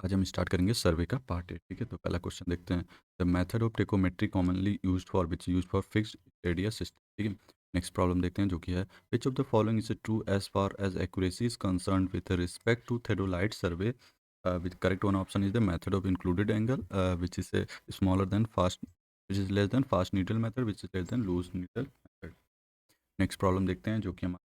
आज हम स्टार्ट करेंगे सर्वे का पार्ट 8। ठीक है, तो पहला क्वेश्चन देखते हैं। The method of tacheometry commonly used for which use for fixed radius system. ठीक है, नेक्स्ट प्रॉब्लम देखते हैं जो कि है which of the following is true as far as accuracy is concern with respect to theodolite survey. Which correct one option is the method of included angle which is smaller than fast which is less than fast needle method which is less than loose needle method. Next problem देखते हैं जो कि हमारा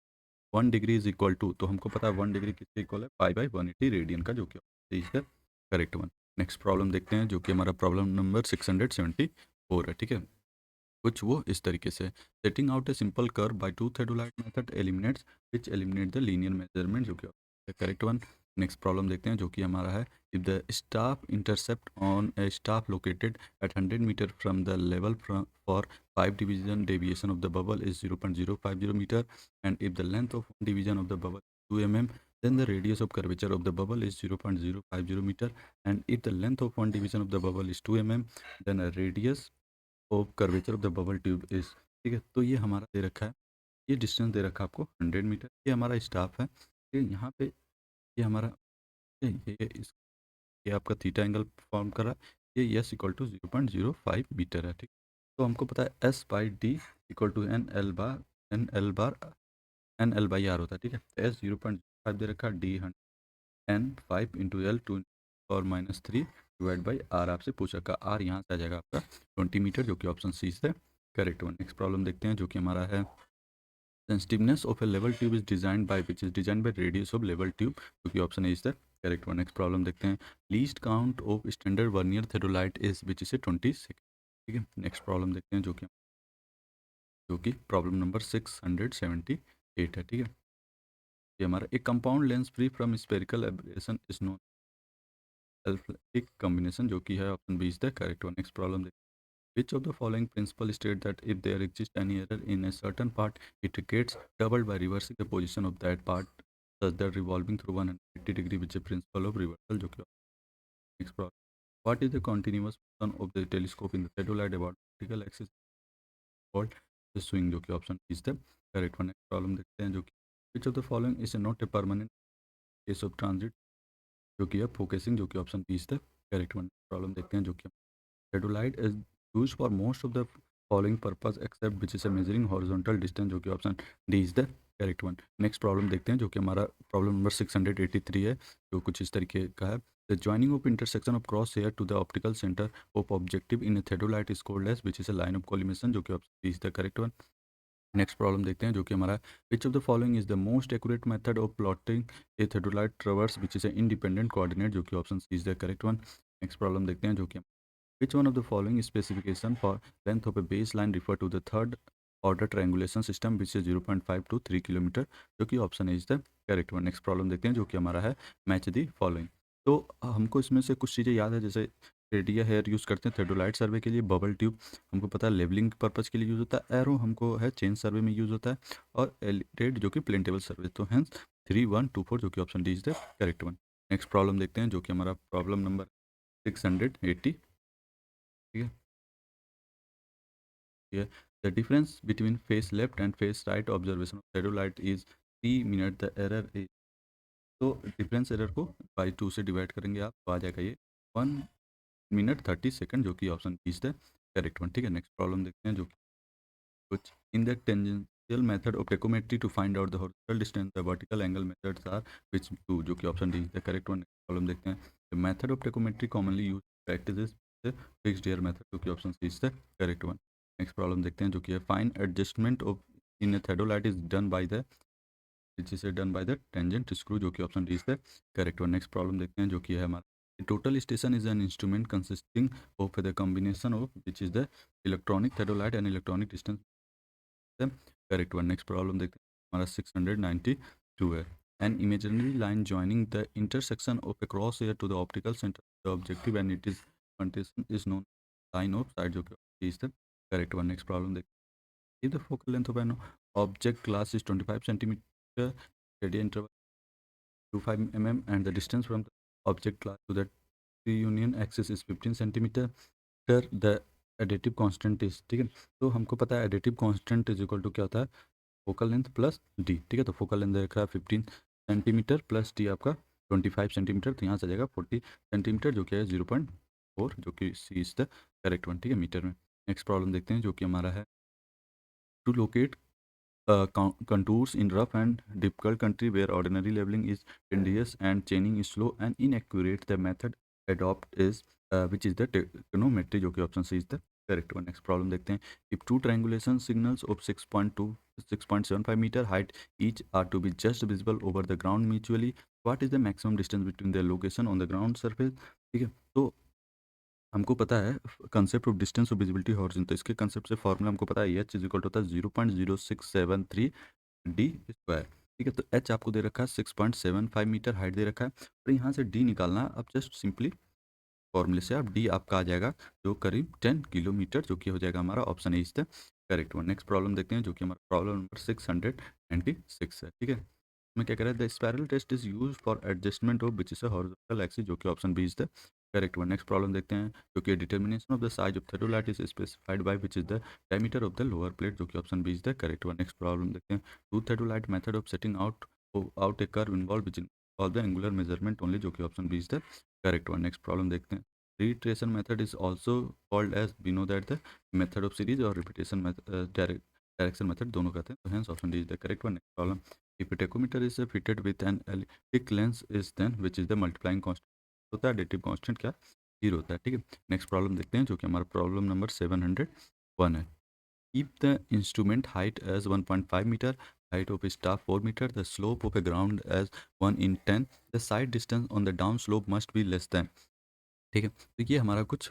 1 degree is equal to, तो हमको पता है 1 degree किसके इक्वल है, पाई बाई 180 रेडियन का, जो कि is the correct one. Next problem देखते हैं जो कि हमारा प्रॉब्लम नंबर 674 है। ठीक है, कुछ वो इस तरीके से setting out a simple curve y two theodolite method eliminates which eliminate the linear measurement, जो कि करेक्ट वन। नेक्स्ट प्रॉब्लम देखते हैं जो कि हमारा है if the staff intercept on a staff located at 100 metre from the level for 5 division deviation of the bubble is 0.050 metre and if the length of division of the bubble 2 mm, then the radius of curvature of the bubble is 0.050 meter, and if the length of one division of the bubble is 2 mm, then a radius of curvature of the bubble tube is. ठीक है, तो ये हमारा दे रखा है, ये distance दे रखा है आपको 100 मीटर, ये हमारा स्टाफ है। ठीक है, यहाँ पे ये हमारा ये आपका थीटा एंगल फॉर्म कर रहा है, ये एस इक्वल टू 0.05 मीटर है। ठीक, तो हमको पता है S by D equal to N L by R होता है। ठीक है, तो एस 0.5 दे रखा है, डी एन 5 × L 2 और -3 डिवाइड बाई आर आपसे पूछ रखा, आर यहाँ से आ जाएगा आपका 20 मीटर, जो कि ऑप्शन सी से करेक्ट वन। नेक्स्ट प्रॉब्लम देखते हैं जो कि हमारा है sensitiveness of A level tube is design by which is design by radius of level tube, जो कि option A is the correct one. Next problem देखते हैं least count of standard vernier theodolite is which is 26। ठीक है, next problem देखते हैं जो कि प्रॉब्लम नंबर 678 है। ठीक है, ये हमारा एक compound lens free from spherical aberration is known elphic combination, जो कि है option B is the correct one. Next problem which of the following principle state that if there exists any error in a certain part, it gets doubled by reversing the position of that part such that revolving through 180 degree, which is principle of reversal, जो कि next problem. What is the continuous motion of the telescope in the theodolite about vertical axis called the swing, जो कि option is the correct one. Next problem देखते हैं जो कि which of the following is not a permanent case of transit, जो कि है focusing, जो कि option B is the correct one. Problem देखते हैं जो कि Theodolite is used for most of the following purpose except which is a measuring horizontal distance, जो कि option D is the correct one. Next problem देखते हैं जो कि हमारा प्रॉब्लम नंबर 683 है, जो कुछ इस तरीके का है। The joining of intersection of cross hair to the optical centre of objective in a theodolite is called as which is a line of collimation, जो कि option D is the correct one. Next problem देखते हैं जो कि हमारा which of the following is the most accurate method of plotting a theodolite traverse which is a independent coordinate, जो कि option C is the correct one. Next problem देखते हैं जो कि which one of the following specification for length of a baseline refer to the third order triangulation system which is 0.5 to 3 kilometre, जो कि option is the correct one. Next problem देखते हैं जो कि हमारा है मैच दी फॉलोइंग। तो हमको इसमें से कुछ चीज़ें याद है, जैसे रेडिया हेयर यूज़ करते हैं थेडोलाइट सर्वे के लिए, बबल ट्यूब हमको पता है लेवलिंग पर्पज़ के लिए यूज़ होता है, एरो हमको है चेन सर्वे में यूज़ होता है, और एलिटेड जो कि प्लेन सर्वे। तो हैंस 3, 1, 2, 4, जो कि option D is the correct one. Next problem देखते हैं जो कि हमारा प्रॉब्लम नंबर 680। ठीक है, here the difference between face left and face right observation of satellite is 3 minute, the error is, तो डिफरेंस एरर को बाई 2 से डिवाइड करेंगे आप, तो आ जाएगा ये 1 minute 30 सेकेंड, जो कि option is the correct one. ठीक है, नेक्स्ट प्रॉब्लम देखते हैं जो कि कुछ in the tangential method of tacheometry to find out the horizontal distance the vertical angle methods are which two, जो कि option D is the correct one. Problem देखते हैं the method of tacheometry commonly use practice fixed hair method, जो कि option C is the correct one. Next problem देखते हैं जो कि है fine adjustment of in a theodolite is done by the which is done by the tangent screw, जो कि option D is the correct one. Next problem देखते हैं जो कि है हमारा total station is an instrument consisting of the combination of which is the electronic theodolite and electronic distance, correct one. Next problem देखते हैं हमारा 692 है an imaginary line joining the intersection of A cross hair to the optical centre the objective and it is condition is known line of sight, जो कि is the correct one. Next problem देखते हैं the focal length of an object glass is 25 centimetre, radian interval 25 mm and the distance from the object glass to the union axis is 15 centimetre, the additive constant is, ठीक है, तो हमको पता है additive constant is equal to क्या होता है, focal length plus D. ठीक है, तो फोकल लेंथ देख रहा है 15 सेंटीमीटर प्लस डी आपका 25 सेंटीमीटर, तो यहाँ से आ जाएगा 40 सेंटीमीटर जो कि है 0.4, जो कि सी इज़ द करेक्ट वन, ठीक है, मीटर में। नेक्स्ट प्रॉब्लम देखते हैं जो कि हमारा है to locate contours in rough and difficult country where ordinary leveling is tedious and chaining is slow and inaccurate. The method adopt is which is the trigonometry, जो कि option C is the correct one. Next problem देखते हैं। If two triangulation signals of 6.75 metre height each are to be just visible over the ground mutually, what is the maximum distance between their location on the ground surface? ठीक है, तो हमको पता है concept of distance of visibility horizon, तो इसके concept से formula हमको पता है एच इज इक्वल टू होता है 0.0673 डी स्क्वायर। ठीक है, तो एच आपको दे रखा है 6.75 मीटर हाइट दे रखा है, और यहाँ से डी निकालना है। अब जस्ट सिंपली फॉर्मूले से आप डी आपका आ जाएगा जो करीब 10 किलोमीटर, जो कि हो जाएगा हमारा option A is the correct one. Next problem देखते हैं जो कि हमारा प्रॉब्लम नंबर 696 है। ठीक है, में क्या कह रहा है, the spiral test is use for adjustment of which is horizontal axis, जो कि option B is the correct one. Next problem देखते हैं जो कि determination of the size of theodolite is specified by which is the diameter of the lower plate, जो कि option B is the correct one. Next problem देखते हैं two theodolite method of setting out a curve involve which all the angular measurement only, जो कि option B is the correct one. Next problem देखते हैं reiteration method is also called as, we know that the method of series और repetition method direction method दोनों कहते हैं, तो hence option D is the correct one. Next problem, if a tachometer is fitted with an elliptic lens is then which is the multiplying constant होता है, additive constant क्या 0 होता है। ठीक है, नेक्स्ट प्रॉब्लम देखते हैं जो कि हमारा प्रॉब्लम नंबर 701 है। Keep the instrument height as 1.5 meter, height of a staff 4 meter, the slope of a ground as 1 in 10, the side distance on the down slope must be less than। ठीक है, तो ये हमारा कुछ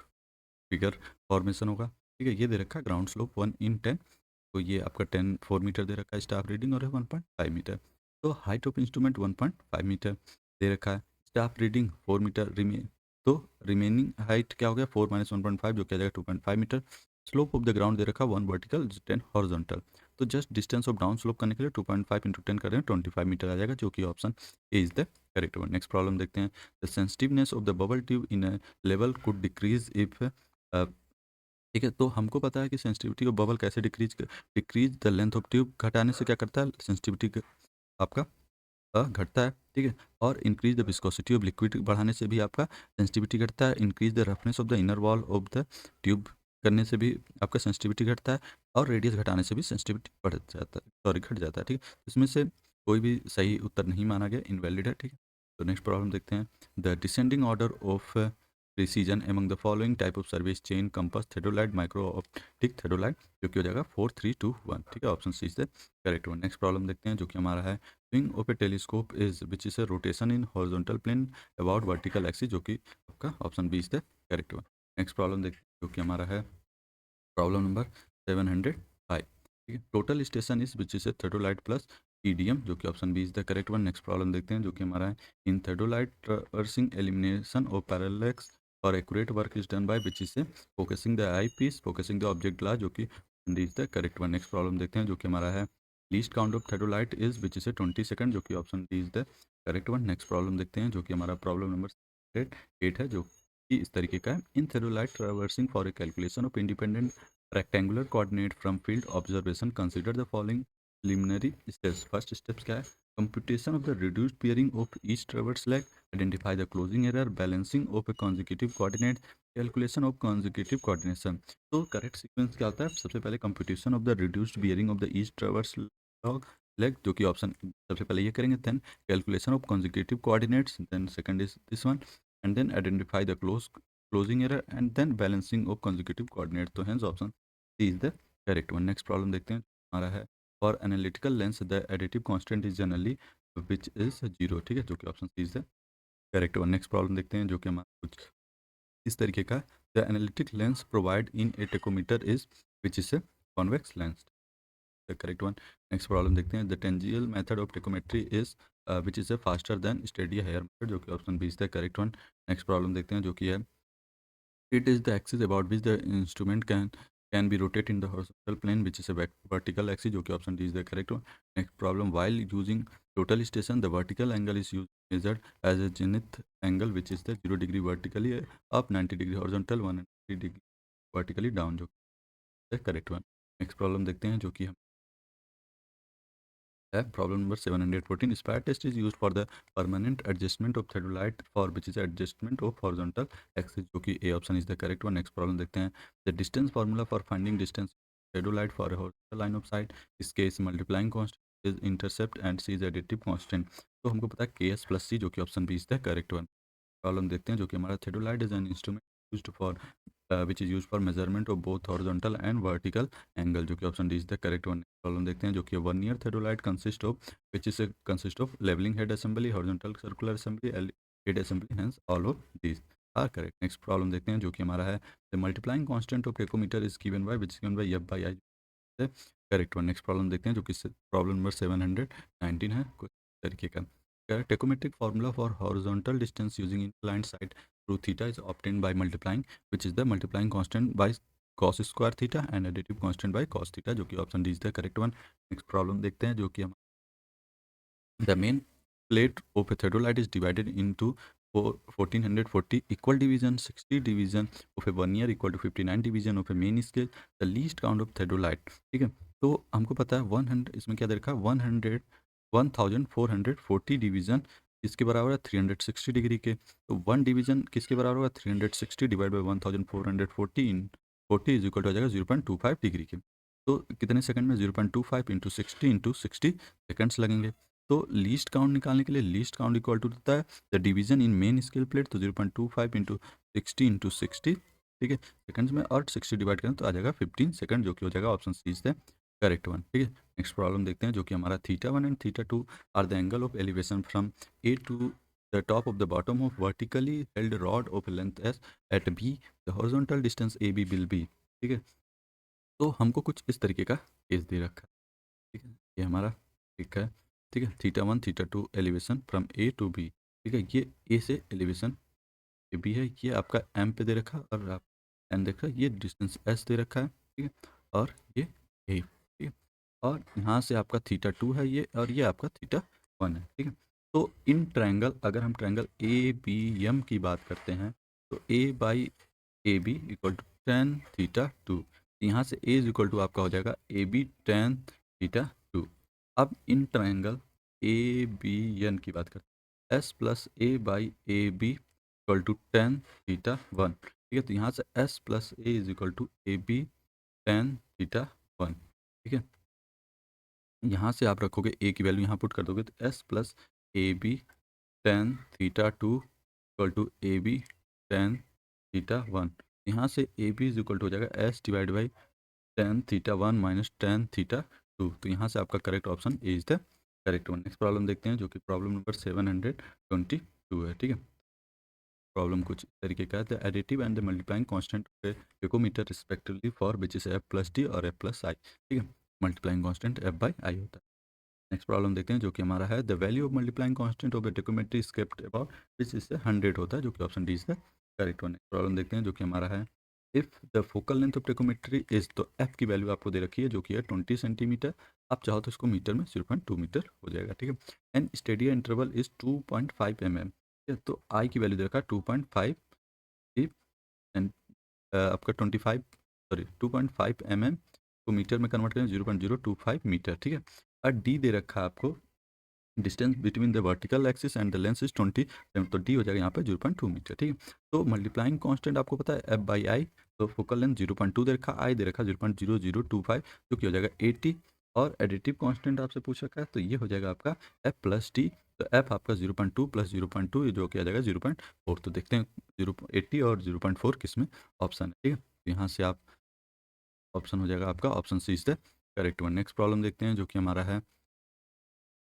figure formation होगा। ठीक है, ये दे रखा है ग्राउंड स्लोप 1 in 10, तो ये आपका 4 मीटर दे रखा है, स्टाफ रीडिंग और है 1.5 मीटर। तो हाइट ऑफ इंस्ट्रूमेंट 1.5 मीटर दे रखा है, स्टाफ रीडिंग 4 मीटर, तो रिमेनिंग हाइट क्या हो गया 4 - 1.5 जो क्या जाएगा 2.5 metre. Slope of the ground दे रखा 1 वर्टिकल 10 हॉरिजॉन्टल, तो just distance of down slope करने के लिए 2.5 × 10 करें 25 मीटर आ जाएगा, जो कि option A is the correct one. Next problem देखते हैं the sensitiveness of the bubble tube in a level could decrease if ठीक है, तो हमको पता है कि सेंसिटिविटी ऑफ बबल कैसे decrease the length of tube, घटाने से क्या करता है सेंसिटिविटी आपका घटता है। ठीक है, और increase the viscosity of liquid, बढ़ाने से भी आपका सेंसिटिविटी घटता है। Increase the roughness of the inner wall of the tube करने से भी आपका सेंसिटिविटी घटता है, और रेडियस घटाने से भी सेंसिटिविटी बढ़ जाता है, सॉरी घट जाता है। ठीक है, इसमें से कोई भी सही उत्तर नहीं माना गया, इनवैलिड है। ठीक है, तो नेक्स्ट प्रॉब्लम देखते हैं the descending order of precision among the following type of service chain compass theodolite micro optic theodolite, जो कि हो जाएगा 4 3 2 1। ठीक है, ऑप्शन सी से करेक्ट वन। नेक्स्ट प्रॉब्लम देखते हैं जो कि हमारा है swing of a telescope is which is a rotation in horizontal plane about vertical axis, जो कि आपका option B is the correct one. Next problem देखते हैं जो कि हमारा है प्रॉब्लम नंबर 705। ठीक है, total station is which is a theodolite plus EDM, जो कि option B is the correct one. Next problem देखते हैं जो कि हमारा है in theodolite traversing elimination of parallax और accurate work is done by which is से focusing the eyepiece focusing the object glass, जो कि D is the correct one. Next problem देखते हैं जो कि हमारा है least count of थर्डोलाइट is which is a 20 second, जो कि option D is the correct one. Next problem देखते हैं जो कि हमारा प्रॉब्लम नंबर 8 है, जो कि इस तरीके का है in theodolite traversing for a calculation of independent rectangular coordinate from field observation, consider the following preliminary steps. First steps क्या है, computation of the reduced pairing of each traverse leg, identify the closing error, balancing of a consecutive coordinate, calculation of consecutive coordination। तो correct sequence क्या होता है, सबसे पहले computation of the reduced bearing of the each traverse leg, जो कि option सबसे पहले ये करेंगे, then calculation of consecutive coordinates, then second is this one, and then identify the closing error and then balancing of consecutive coordinates, तो hence option C is the correct one। Next problem देखते हैं हमारा है for analytical lens the additive constant is generally which is 0। ठीक है, जो कि option C is the correct one. Next problem देखते हैं जो कि हमारा कुछ इस तरीके का the analytic lens provide in a tacheometer is which is a convex lens, the correct one. Next problem देखते हैं the tangential method of tacheometry is which is A faster than stadia hair method, जो कि option B is the correct one. Next problem देखते हैं जो कि है it is the axis about which the instrument can be rotated in the horizontal plane, which is a vertical axis, जो कि option D is the correct one। Next problem, while using total station, the vertical angle is measured as a zenith angle, which is the 0 degree vertically up, 90 degree horizontal, 180 degree vertically down, जो the correct one। Next problem देखते हैं जो कि हम है problem number 714 spire test is used for the permanent adjustment of theodolite for which is adjustment of horizontal axis, जो कि A option is the correct one. Next problem देखते हैं। The distance formula for finding distance theodolite for a horizontal line of sight is k is multiplying constant is intercept and c is additive constant। तो हमको पता है के S plus C, जो कि option B is the correct one. Problem देखते हैं, जो कि हमारा theodolite is an instrument used for which is use for measurement of both horizontal and vertical angle, जो कि option D is the correct one. Problem देखते हैं, जो कि vernier theodolite consist of which is consist of levelling head assembly, horizontal circular assembly, head assembly, hence all of these are correct. Next problem देखते हैं, जो कि हमारा है the multiplying constant of tachometer is given by which is given by F by I, correct one. Next problem देखते हैं, जो कि प्रॉब्लम नंबर 719 है कुछ तरीके का। Tacheometric formula for horizontal distance using inclined sight through theta is obtained by multiplying which is the multiplying constant by cos square theta and additive constant by cos theta, जो कि option D is the correct one. Next problem देखते हैं, जो कि हम the main plate of a theodolite is divided into 1440 equal division, 60 division of a 1 year equal to 59 division of a main scale, the least count of theodolite। ठीक है, तो हमको पता है 100, इसमें क्या दे रखा है 100 1440 डिवीजन इसके बराबर है 360 डिग्री के। तो वन डिवीजन किसके बराबर होगा 360 divide by 1440 in 40 is equal to आ जाएगा 0.25 डिग्री के। तो कितने सेकंड में 0.25 इंटू 60 इंटू 60 सेकेंड्स लगेंगे। तो लीस्ट काउंट निकालने के लिए लीस्ट काउंट इक्वल टू होता है the division in main scale plate, तो 0.25 इंटू 60 इंटू 60, ठीक है सेकंड्स में, और 60 डिवाइड करें तो आ जाएगा 15 सेकंड, जो कि हो जाएगा option C is the correct one. ठीक है, नेक्स्ट प्रॉब्लम देखते हैं, जो कि हमारा theta one and theta two are the angle of elevation from A to the top of the bottom of vertically held rod of length S at B, the horizontal distance A B will be. ठीक है, तो हमको कुछ इस तरीके का case दे रखा है। ठीक है, ये हमारा ठीक है। ठीक है, theta one theta two elevation from A to B. ठीक है, ये ए से एलिवेशन ए बी है, ये आपका एम पे दे रखा है, और आप एन देख रहे हैं, ये डिस्टेंस एस दे रखा है। ठीक है, और ये ए। ठीक है, और यहाँ से आपका थीटा टू है ये, और ये आपका थीटा वन है। ठीक है, तो इन ट्रायंगल, अगर हम ट्रायंगल ए बी एम की बात करते हैं, तो A by A B equal to tan theta two, यहाँ से ए इज इक्वल टू आपका हो जाएगा A B tan theta two. अब in triangle A B N की बात करते हैं, S plus A by A B equal to tan theta one. ठीक है, तो यहाँ से S plus A is equal to A B tan theta one. ठीक है, यहाँ से आप रखोगे ए की वैल्यू यहाँ पुट कर दोगे, तो S plus A B tan theta two equal to A B tan theta one. यहाँ से A B is equal to हो जाएगा S divide by tan theta one minus tan theta two. तो यहाँ से आपका correct option A is the correct one. Next problem देखते हैं, जो कि प्रॉब्लम नंबर 722 है। ठीक है, प्रॉब्लम कुछ इस तरीके का है, the additive and the multiplying constant of A tachometer respectively for which is F plus D और एफ प्लस आई। ठीक है, multiplying constant F by I होता है। नेक्स्ट प्रॉब्लम देखते हैं, जो कि हमारा है the value of multiplying constant of the tacheometry is kept about which इससे 100 होता है, जो कि option D is the correct one. Next problem देखते हैं, जो कि हमारा है if the focal length of tacheometry is, तो एफ की वैल्यू आपको दे रखी है, जो कि है 20 सेंटीमीटर। आप चाहो तो इसको मीटर में 0.2 मीटर हो जाएगा। ठीक है, एंड स्टेडियर इंटरवल इज 2.5 mm। ठीक है, तो आई की वैल्यू दे रखा है 2.5 एंड आपका 25 सॉरी 2.5 mm को मीटर में कन्वर्ट करें 0.025 मीटर। ठीक है, और डी दे रखा है आपको distance between the vertical axis and the lens is 20, तो डी हो जाएगा यहाँ पे 0.2 मीटर। ठीक है, तो मल्टीप्लाइंग कांस्टेंट आपको पता है एफ बाई आई, तो फोकल लेंथ 0.2 दे रखा, आई दे रखा 0.0025, जो कि हो जाएगा 80, और एडिटिव कांस्टेंट आपसे पूछ रखा है, तो ये हो जाएगा आपका एफ प्लस टी। तो एफ आपका 0.2 प्लस 0.2 जो कि आ जाएगा 0.4। तो देखते हैं 0.80 और 0.4 किस में ऑप्शन है। ठीक है, तो यहाँ से आप ऑप्शन हो जाएगा आपका option C is the correct one. Next problem देखते हैं, जो कि हमारा है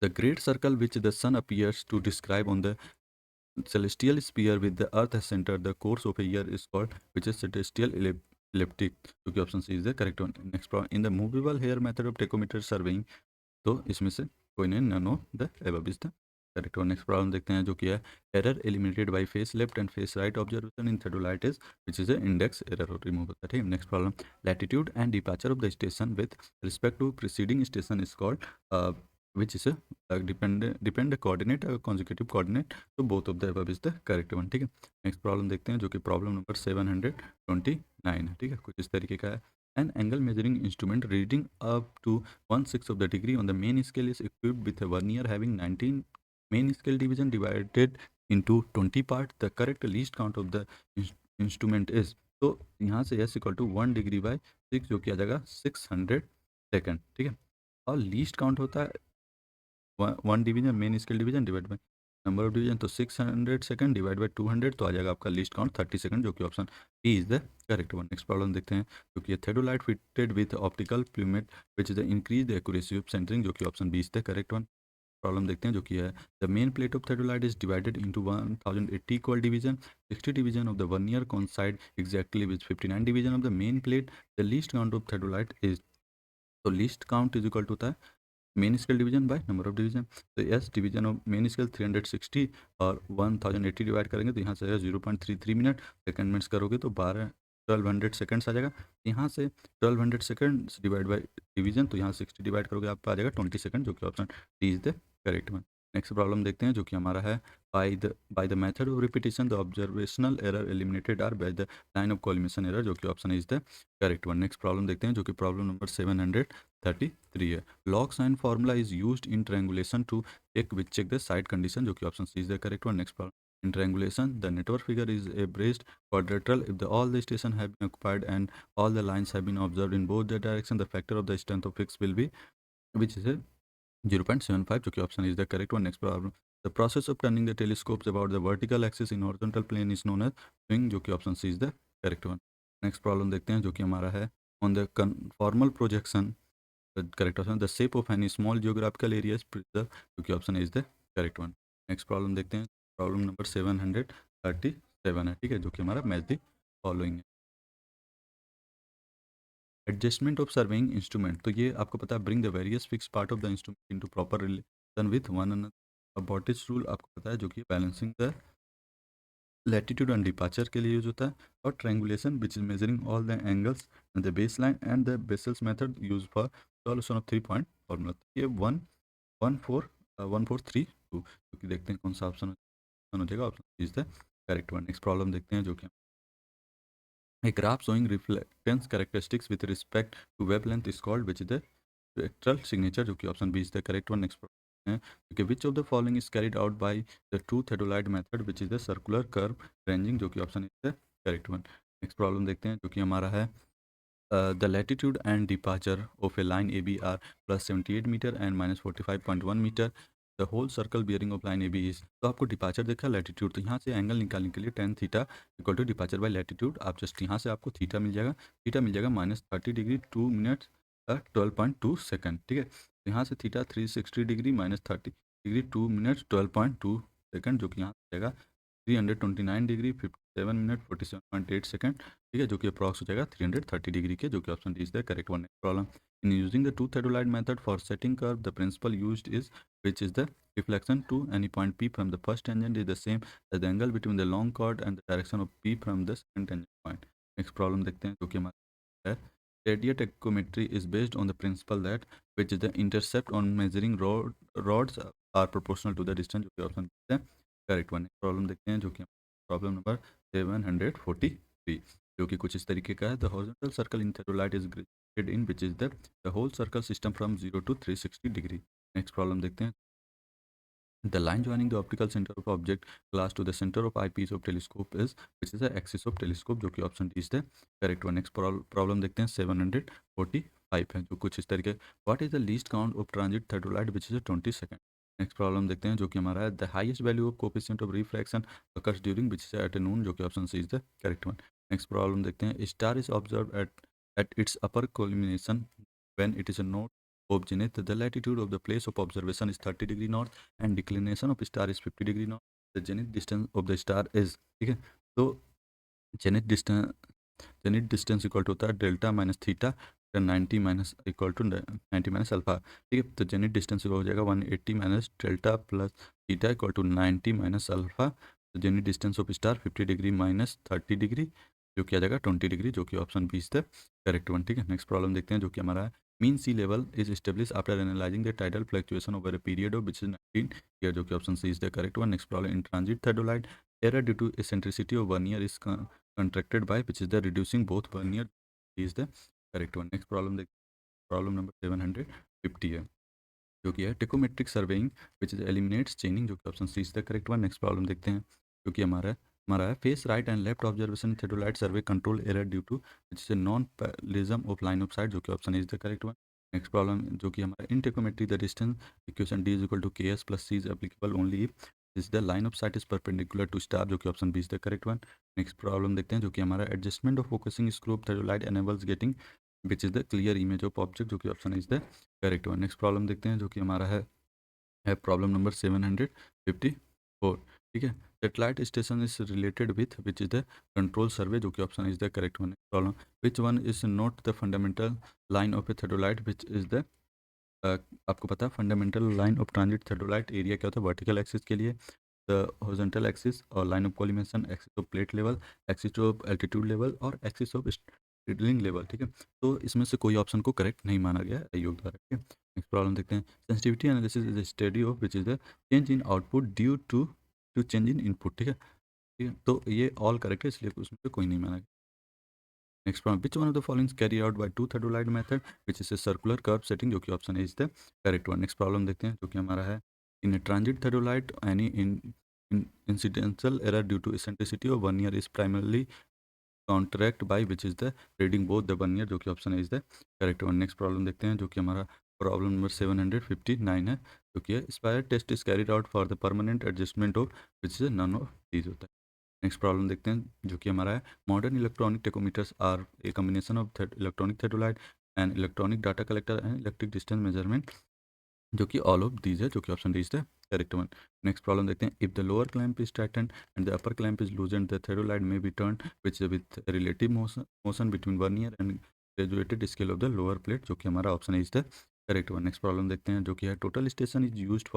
the great circle which the sun appears to describe on the celestial sphere with the earth as center, the course of a year is called which is celestial elliptic, जो कि option C is the correct one. Next problem in the movable hair method of tacheometer surveying, तो इसमें से कोई नहीं, none of the above is the correct one. Next problem देखते हैं, जो कि है error eliminated by face left and face right observation in theodolite is which is index error remove होता है। ठीक है, next problem latitude and departure of the station with respect to preceding station is called which is a depend coordinate consecutive coordinate, तो both of the above is the correct one। ठीक है, next problem देखते हैं, जो कि problem number 729 है। ठीक है, कुछ इस तरीके का है, An angle measuring instrument reading up to 1/6 of the degree on the main scale is equipped with a vernier having 19 main scale division divided into 20 parts. The correct least count of the instrument is, तो यहाँ से s equal to 1 degree by 6 जो कि आ जाएगा 600 second, ठीक है। और लीस्ट काउंट होता है one division main scale division divide by number of division, तो 600 सेकेंड डिवाइड बाई 200, तो आ जाएगा आपका लीस्ट काउंट 30 सेकेंड, जो कि option B is the correct one. Next problem देखते हैं, जो कि theodolite fitted with optical plummet which is the increase the accuracy of centring, जो कि option B is the correct one. Problem देखते हैं, जो कि है the main plate of theodolite is divided into 1080 equal division, 60 division of the vernier coincide exactly with 59 division of the main plate, the least count of theodolite is, तो least count is equal to होता है main scale division by number of division, तो yes division of main scale 360 और 1080 divide करेंगे तो यहाँ से 0.33 minute, second minutes करोगे तो 1200 सेकेंड्स आ जाएगा। यहाँ से 1200 सेकेंड्स डिवाइड बाय डिवीजन, तो यहाँ 60 डिवाइड करोगे आपका आ जाएगा 20 सेकेंड, जो कि option D is the correct one. Next problem देखते हैं, जो कि हमारा है by the method of repetition the observational error eliminated are by the line of collimation error, जो कि option is the correct one. Next problem देखते हैं, जो कि प्रॉब्लम नंबर 733 है। log sign formula is used in triangulation to check the side condition, जो कि option C is the correct one. Next problem, in triangulation the network figure is a braced quadrilateral if all the stations have been occupied and all the lines have been observed in both the direction, the factor of the strength of fix will be, which is a 0.75, जो कि option is the correct one. Next problem, the process of turning the telescopes about the vertical axis in horizontal plane is known as swing, जो कि option C is the correct one. Next problem देखते हैं, जो कि हमारा है on the conformal projection, the correct option, the shape of any small geographical area is preserved, क्योंकि option is the correct one. Next problem देखते हैं, problem number 737 है, ठीक है, जो कि हमारा मैच दी फॉलोइंग है। एडजस्टमेंट ऑफ सर्वेइंग इंस्ट्रूमेंट, तो ये आपको पता है bring the various fix part of the instrument into proper relation with one another. Bowditch's rule आपको पता है, जो कि balancing the latitude and departure के लिए यूज होता है। और triangulation which is measuring all the angles and the base line and the Bessel's method use for solution of 3 point formula, ये 1 4 3 2, क्योंकि देखते हैं कौन सा ऑप्शन हो जाएगा, option is the correct one. Next problem देखते हैं, जो कि a graph showing reflectance characteristics with respect to wavelength is called, which is the spectral signature, जो कि option B is the correct one. Next problem है, क्योंकि which of the following is carried out by the two theodolite method which is the circular curve ranging, जो कि option is the correct one. Next problem देखते हैं, जो कि हमारा है the latitude and departure of a line AB are plus 78 meter and minus 45.1 meter. The whole circle bearing of line AB is, तो आपको डिपार्चर देखा लैटिट्यूड, तो यहाँ से एंगल निकालने के लिए tan theta equal to departure by latitude, आप जस्ट यहाँ से आपको थीटा मिल जाएगा -30 डिग्री 2 मिनट्स 12.2 सेकेंड, ठीक है। तो यहाँ से theta 360 degree -30 degree 2 minutes 12.2 second, जो कि यहाँ से जाएगा 329 डिग्री 57 मिनट 47.8 सेकेंड, ठीक है, जो कि अप्रॉक्स हो जाएगा 330 डिग्री के, जो कि option D is the correct one. Problem, in using the two theodolite method for setting curve the principle used is which is the reflection to any point P from the first tangent is the same as the angle between the long chord and the direction of P from the second tangent point. Next problem देखते हैं, जो कि हमारा है radiotachometry is based on the principle that which is the intercept on measuring rods are proportional to the distance, जो कि option है correct one. Problem देखते हैं, जो कि प्रॉब्लम नंबर 743, जो कि कुछ इस तरीके का है। The horizontal circle in theodolite is graded in which is the whole circle system from 0 to 360 degree. Next problem देखते हैं, the line joining the optical center of object glass to the center of eyepiece of telescope is, which is the axis of telescope, जो कि option D is the correct one. Next problem देखते हैं 745 है, जो कुछ इस तरीके, what is the least count of transit theodolite which is 20 second. Next problem देखते हैं, जो कि हमारा है the highest value of coefficient of refraction occurs during which is at noon, जो कि option C is the correct one. Next problem देखते हैं, star is observe at it's upper collimation when it is a node of zenith, the latitude of the place of observation is 30 degree north and declination of star is 50 degree north. The zenith distance of the star is, ठीक है, तो zenith distance equal to होता है delta minus theta 90 minus equal to 90 minus alpha, ठीक है। तो zenith distance हो जाएगा 180 minus delta plus theta equal to 90 minus alpha. तो zenith distance of star 50 degree minus 30 degree, जो कि आ जाएगा 20 डिग्री, जो कि option B is the correct one, ठीक है। नेक्स्ट प्रॉब्लम देखते हैं, जो कि हमारा mean sea level is establish after analysing the tidal fluctuation over a period of which is 19 year, जो कि option C is the correct one. Next problem, in transit theodolite error due to eccentricity of vernier is contracted by which is the reducing both vernier is the correct one. Next problem देखते हैं, problem number 750 है, जो कि है tacheometric surveying which is eliminates chaining, जो कि option C is the correct one. Next problem देखते हैं, जो कि हमारा है face right and left observation theodolite survey control error due to which is non parallelism of line of sight, जो कि option is the correct one. Next problem जो कि हमारा इन tacheometry the distance equation D is equal to K S plus C is applicable only if is the line of sight is perpendicular to star, जो कि option B is the correct one. Next problem देखते हैं, जो कि हमारा adjustment of focusing screw theodolite enables getting which is the clear image of object, जो कि option is the correct one. Next problem देखते हैं, जो कि हमारा है प्रॉब्लम नंबर 754। ठीक है, satellite station is related with which is the control survey, जो कि option is the correct one. Problem which one is not the fundamental line of a theodolite which is the आपको पता है fundamental line of transit theodolite area क्या होता है vertical axis के लिए, द हॉरिजॉन्टल एक्सिस और line of collimation, axis of plate level, axis of altitude level और एक्सिस ऑफ स्टीडलिंग लेवल। ठीक है, तो इसमें से कोई ऑप्शन को करेक्ट नहीं माना गया है योग द्वारा। ठीक है, नेक्स्ट प्रॉब्लम देखते हैं, sensitivity analysis is study of which is the change in output due to change in input. ठीक है, ठीक है, तो ये ऑल करेक्ट है, इसलिए उसमें से कोई नहीं माना गया। Next problem, which one of the followings carry out by two theodolite method which is a circular curve setting, जो कि option is the correct one. Next problem देखते हैं, जो कि हमारा है in a transit theodolite any incidental error due to eccentricity of vernier is primarily counteract by which is the reading both the vernier, जो कि option is the correct one. Next problem देखते हैं, जो कि हमारा प्रॉब्लम नंबर 759 है, जो कि है spire test is carried out for the permanent adjustment of which is none of these होता है। नेक्स्ट प्रॉब्लम देखते हैं, जो कि हमारा है modern electronic tacheometers are a combination of electronic theodolite and electronic data collector and electric distance measurement, जो कि ऑल ऑफ दीज है, जो कि option D is the correct one. Next problem देखते हैं, if the lower clamp is tighten and the upper clamp is loosened the theodolite may be turn which with relative motion between vernier and graduated scale of the lower plate, जो कि हमारा option is the correct one. Next problem देखते हैं, जो कि है total station is used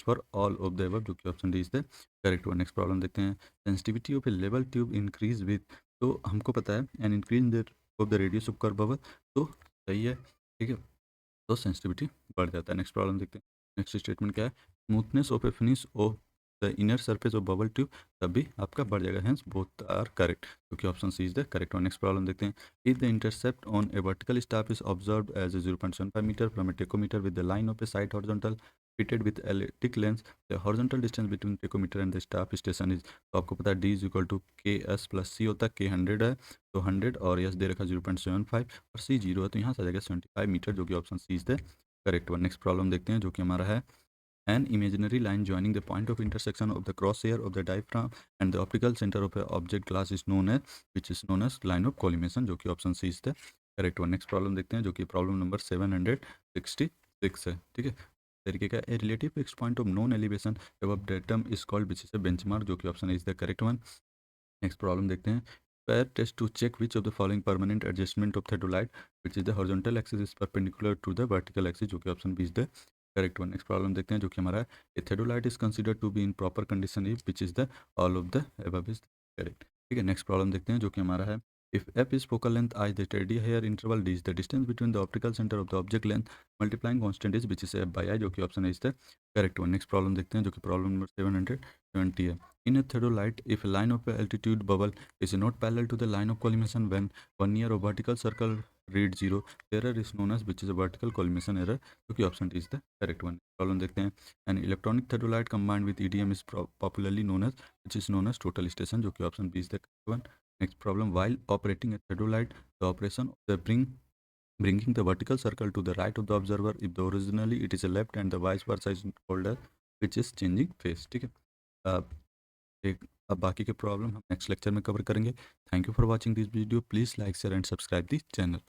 for all of the above, जो कि option D is the correct one. Next problem देखते हैं, sensitivity of A level tube increase with, तो हमको पता है and increase the of the radius of curve bubble, तो सही है। ठीक है, तो सेंसिटिविटी बढ़ जाता है। नेक्स्ट प्रॉब्लम देखते हैं, नेक्स्ट स्टेटमेंट क्या है, smoothness of a finish of the inner surface of bubble tube, तभी आपका बढ़ जाएगा, हेंस बोथ आर करेक्ट, क्योंकि option C is the correct one. Next problem देखते हैं, if the intercept on a vertical staff is observe as a 0.75 metre from a tacheometer with the line of a sight horizontal fitted with elliptic lens, the horizontal distance between tachometer and the staff station is, तो आपको पता है d is equal to K S plus सी होता है, के 100 है तो 100 और एस दे रखा 0.75 और सी 0 है, तो यहाँ से आ जाएगा 75 मीटर, जो कि option C is the correct one. Next problem देखते हैं, जो कि हमारा है an imaginary line joining the point of intersection of the crosshair of the diaphragm and the optical center of a object glass is known as, which is known as line of collimation, जो कि option C is the correct one. Next problem देखते हैं, जो कि problem number 766 है। ठीक है, तरीके का a relative fix point of known elevation above datum is called which is a benchmark, जो कि option is the correct one. Next problem देखते हैं, spire test to check which of the following permanent adjustment of theodolite which is the horizontal axis is perpendicular to the vertical axis, जो कि option B is the correct one. Next problem देखते हैं, जो कि हमारा a theodolite is consider to be in proper condition if which is the all of the above is correct. ठीक है, next problem देखते हैं, जो कि हमारा है if f is focal length I, the steady hair interval d is the distance between the optical center of the object length multiplying constant is which is f by I, जो कि option is the correct one. Next problem देखते हैं, जो कि problem number 770 है, in a theodolite if a line of altitude bubble is not parallel to the line of collimation when one near a vertical circle read 0, the error is known as which is a vertical collimation error, जो कि option is the correct one. Problem देखते हैं, an electronic theodolite combined with EDM is popularly known as which is known as total station, जो कि option B is the correct one. Next problem, while operating a theodolite, the operation of the bringing the vertical circle to the right of the observer if the originally it is a left and the vice versa is called as which is changing phase। ठीक है, अब एक अब बाकी के problem हम next lecture में cover करेंगे। Thank you for watching this video, please like share and subscribe this channel.